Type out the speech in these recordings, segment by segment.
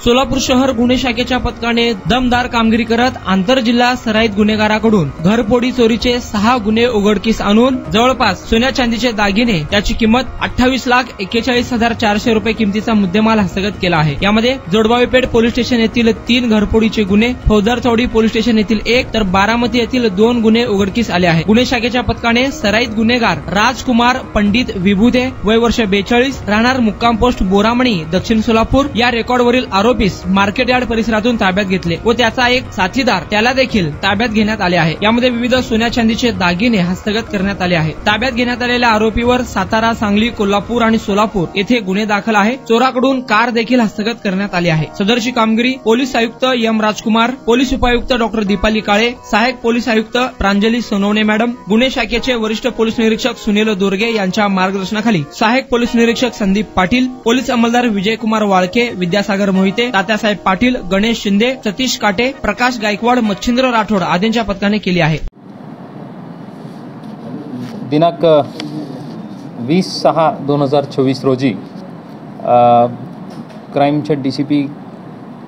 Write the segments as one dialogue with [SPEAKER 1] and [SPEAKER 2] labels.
[SPEAKER 1] सोलापूर शहर गुन्हे शाखेच्या पथकाने दमदार कामगिरी करत आंतरजिल्हा सराईत गुन्हेगाराकडून घरफोडी चोरीचे 6 गुन्हे उघडकीस आणून जवळपास सोन्या चांदीचे दागिने त्याची किंमत 28,41,400 रुपये किमतीचा मुद्देमाल हस्तगत केला आहे। यामध्ये जोडबावीपेठ पोलीस स्टेशन येथील 3 घरफोडीचे गुन्हे, फौजदार चौडी पोलीस स्टेशन येथील 1 तर बारामती येथील 2 गुन्हे उघडकीस आले आहेत। गुन्हे शाखेच्या पथकाने सराईत गुन्हेगार राजकुमार पंडित विभूते वय वर्ष 42 राहणार मुक्काम पोस्ट बोरामणी दक्षिण सोलापूर या रेकॉर्डवरील आरोपीस मार्केट यार्ड परिसरातून ताब्यात घेतले व त्याचा एक साथीदार त्याला देखील ताब्यात घेण्यात आले आहे। यामध्ये विविध सोन्या चांदीचे दागिने हस्तगत करण्यात आले आहे। ताब्यात घेण्यात आलेल्या आरोपीवर सातारा, सांगली, कोल्हापूर आणि सोलापूर येथे गुन्हे दाखल आहे। चोराकडून कार देखील हस्तगत करण्यात आली आहे। सदरची कामगिरी पोलीस आयुक्त एम राजकुमार, पोलीस उपायुक्त डॉक्टर दीपाली काळे, सहाय्यक पोलीस आयुक्त प्रांजली सोनवणे मॅडम, गुन्हे शाखेचे वरिष्ठ पोलीस निरीक्षक सुनील दोरगे यांच्या मार्गदर्शनाखाली सहाय्यक पोलीस निरीक्षक संदीप पाटील, पोलीस अंमलदार विजयकुमार वाळके, विद्यासागर मोहिते, तात्यासाहेब पाटील, गणेश शिंदे, सतीश काटे, प्रकाश गायकवाड, मच्छिंद्र राठोड आदींच्या पथकाने केली आहे।
[SPEAKER 2] दिनांक 20/6/2024 रोजी क्राईमचे DCP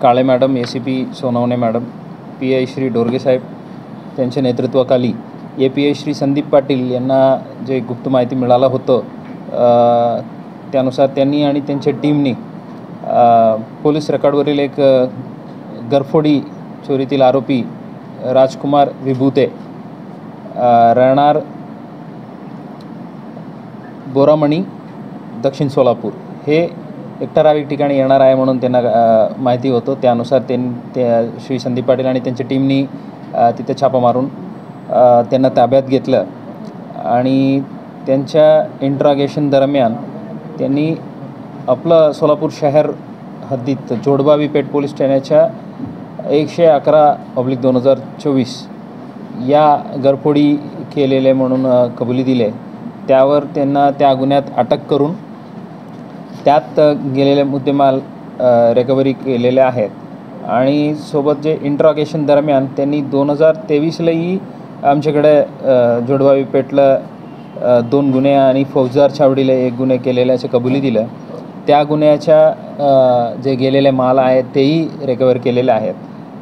[SPEAKER 2] Kale madam, ACP Sonawane madam, PI Shri Dorge साहेब त्यांच्या नेतृत्वाखाली API श्री संदीप पाटील यांना जे गुप्त माहिती मिळालं होतं त्यानुसार त्यांनी आणि त्यांच्या टीमनी पोलीस रेकॉर्डवरील एक घरफोडी चोरीतील आरोपी राजकुमार विभूते राहणार बोरामणी दक्षिण सोलापूर हे एक ठराविक ठिकाणी येणार आहे म्हणून त्यांना माहिती होतं। त्यानुसार श्री संदीप पाटील आणि त्यांच्या टीमनी तिथे छापा मारून त्यांना ताब्यात घेतलं आणि त्यांच्या इंट्रॉगेशन दरम्यान त्यांनी आपलं सोलापूर शहर हद्दीत जोडबावी पेठ पोलीस ठाण्याच्या 111/2024 या घरफोडी केलेले म्हणून कबुली दिले। त्यावर त्यांना त्या गुन्ह्यात अटक करून त्यात गेलेले मुद्देमाल रिकव्हरी केलेले आहेत आणि सोबत जे इंट्रॉगेशन दरम्यान त्यांनी 2023लाही आमच्याकडे जोडबावी पेठला 2 गुन्हे आणि फौजदार छावडीला 1 गुन्हे केलेल्याचे कबुली दिलं। त्या गुन्ह्याच्या जे गेलेले माल आहेत तेही रिकव्हर केलेले आहेत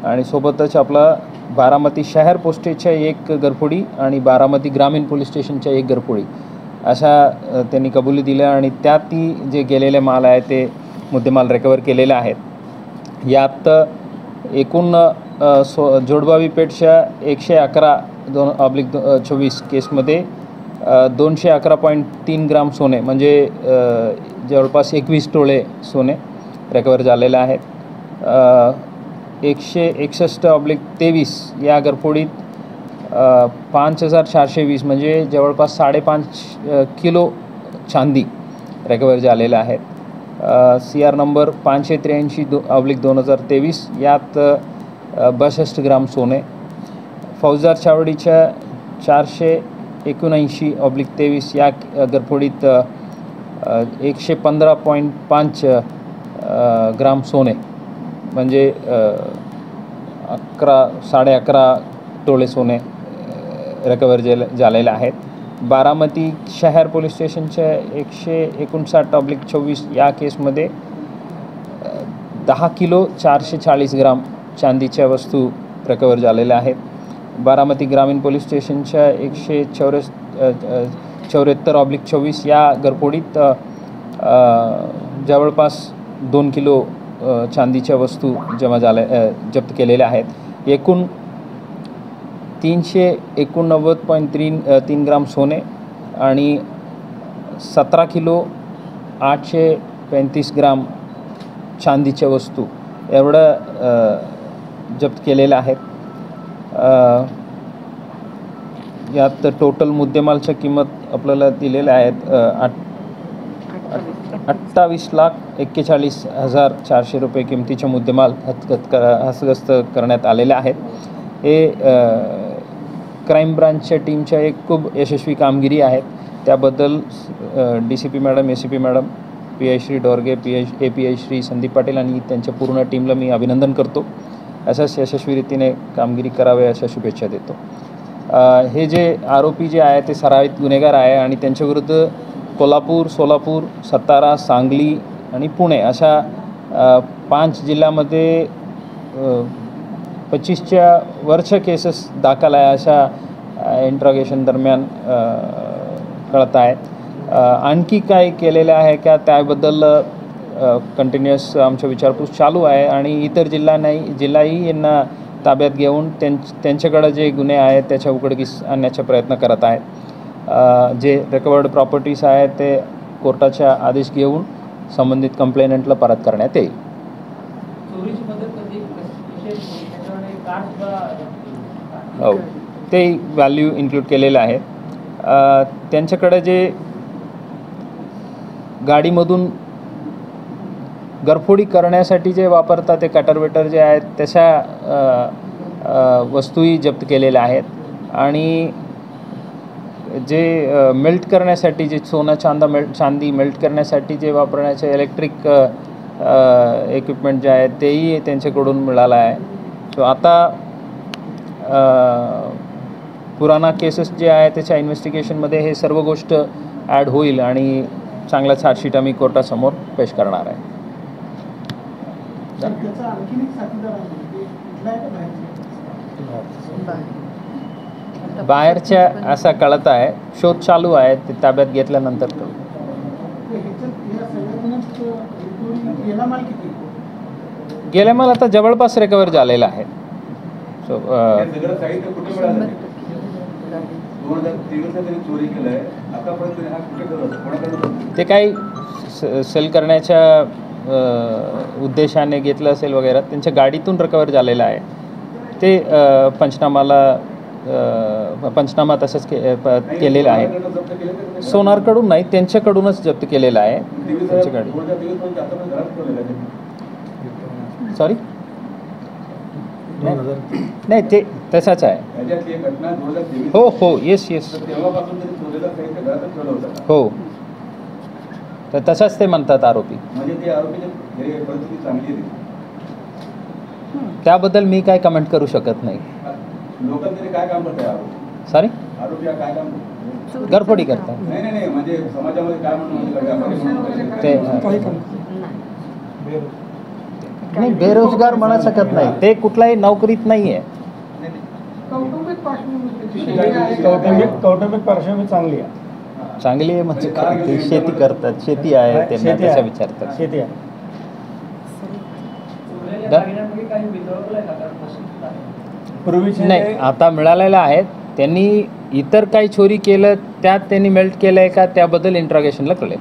[SPEAKER 2] आणि सोबतच आपलं बारामती शहर पोस्टेजच्या 1 घरफोडी आणि बारामती ग्रामीण पोलीस स्टेशनच्या 1 घरफोडी अशा त्यांनी कबुली दिल्या आणि त्यातही जे गेलेले माल आहे ते मुद्देमाल रिकव्हर केलेले आहेत। यात एकूण जोडबावी पेठच्या 111/2024 केसमध्ये 211.3 ग्राम सोने म्हणजे जवळपास 21 तोळे सोने रिकव्हर झालेले आहेत। 161/23 या घरफोडीत 5,420 म्हणजे जवळपास 5.5 किलो चांदी रिकव्हर झालेल्या आहेत। CR नंबर 583/2023 यात 62 ग्राम सोने, फौजदार छावडीच्या 479/23 या घरफोडीत 115.5 ग्राम सोने म्हणजे 11.5 तोळे सोने रिकव्हर झालेले आहेत। बारामती शहर पोलीस स्टेशनच्या 159/24 या केसमध्ये 10 किलो 440 ग्राम चांदीच्या वस्तू रिकव्हर झालेल्या आहेत। बारामती ग्रामीण पोलीस स्टेशनच्या 174/24 या घरफोडीत जवळपास 2 किलो चांदीच्या वस्तू जप्त केलेल्या आहेत। एकूण 389.3 ग्राम सोने आणि 17 किलो 835 ग्राम चांदीच्या वस्तू एवढं जप्त केलेल्या आहेत। यात टोटल मुद्देमालच्या किंमत आपल्याला दिलेल्या आहेत 28,41,400 रुपये किमतीचे मुद्देमाल हस्तगत करण्यात आलेले आहेत। हे क्राईम ब्रांचच्या टीमच्या एक खूप यशस्वी कामगिरी आहे। त्याबद्दल DCP madam, ACP madam, PI Shri Dorge, API Shri Sandeep Patil आणि त्यांच्या पूर्ण टीमला मी अभिनंदन करतो। अशाच यशस्वी रीतीने कामगिरी करावे अशा शुभेच्छा देतो। हे जे आरोपी जे आहे ते सराईत गुन्हेगार आहे आणि त्यांच्याविरुद्ध कोल्हापूर, सोलापूर, सातारा, सांगली आणि पुणे अशा 5 जिल्ह्यामध्ये 25च्या वरच्या केसेस दाखल आहे अशा इंट्रॉगेशन दरम्यान कळत आहे. आणखी काय केलेलं आहे का त्याबद्दल कंटिन्युअस आमच्या विचारपूस चालू आहे आणि इतर जिल्हाही यांना ताब्यात घेऊन त्यांच्याकडे जे गुन्हे आहेत त्याच्या उघडकीस आणण्याचा प्रयत्न करत आहेत. जे रिकवर्ड प्रॉपर्टीज आहेत ते कोर्टाच्या आदेश घेऊन संबंधित कंप्लेनंटला परत करण्यात येईल. हो, ते व्हॅल्यू इन्क्लूड केलेलं आहे. त्यांच्याकडे जे गाडीमधून घरफोडी करण्यासाठी जे वापरतात ते कटर जे आहेत तशा वस्तूही जप्त केलेल्या आहेत आणि जे मेल्ट करण्यासाठी जे सोनं चांदी मेल्ट करण्यासाठी जे वापरण्याचे इलेक्ट्रिक इक्विपमेंट जे आहेत तेही त्यांच्याकडून मिळालं आहे. सो आता पुराणा केसेस जे आहे त्याच्या इन्व्हेस्टिगेशनमध्ये हे सर्व गोष्ट ॲड होईल आणि चांगला चार्जशीट आम्ही कोर्टासमोर पेश करणार आहे. बाहेरच्या असा कळत आहे, शोध चालू आहे, ते ताब्यात घेतल्यानंतर गेल्या माल आता जवळपास रिकवर झालेला आहे. सो ते काही सेल करण्याच्या उद्देशाने घेतलं असेल वगैरे त्यांच्या गाडीतून रिकवर झालेलं आहे. ते पंचनामा तसंच केलेलं आहे. सोनारकडून नाही त्यांच्याकडूनच जप्त केलेलं आहे त्यांची गाडी. सॉरी नाही ते तसाच आहे. हो हो येस हो तर तसाच ते म्हणतात आरोपी. त्याबद्दल मी काय कमेंट करू शकत नाही. सॉरी घरफोडी करतात ते नाही बेरोजगार म्हणू शकत नाही. ते कुठलाही नोकरीत नाही आहे.
[SPEAKER 3] कौटुंबिक पार्श्वभूमी चांगली आहे
[SPEAKER 2] म्हणजे ते शेती करतात, शेती आहे त्यांना त्याचा विचारतात.
[SPEAKER 3] शेती आहे.
[SPEAKER 2] नाही आता मिळालेलं आहे. त्यांनी इतर काही चोरी केलं त्यात त्यांनी मेल्ट केलं आहे का त्याबद्दल इंट्रॉगेशनला कळेल.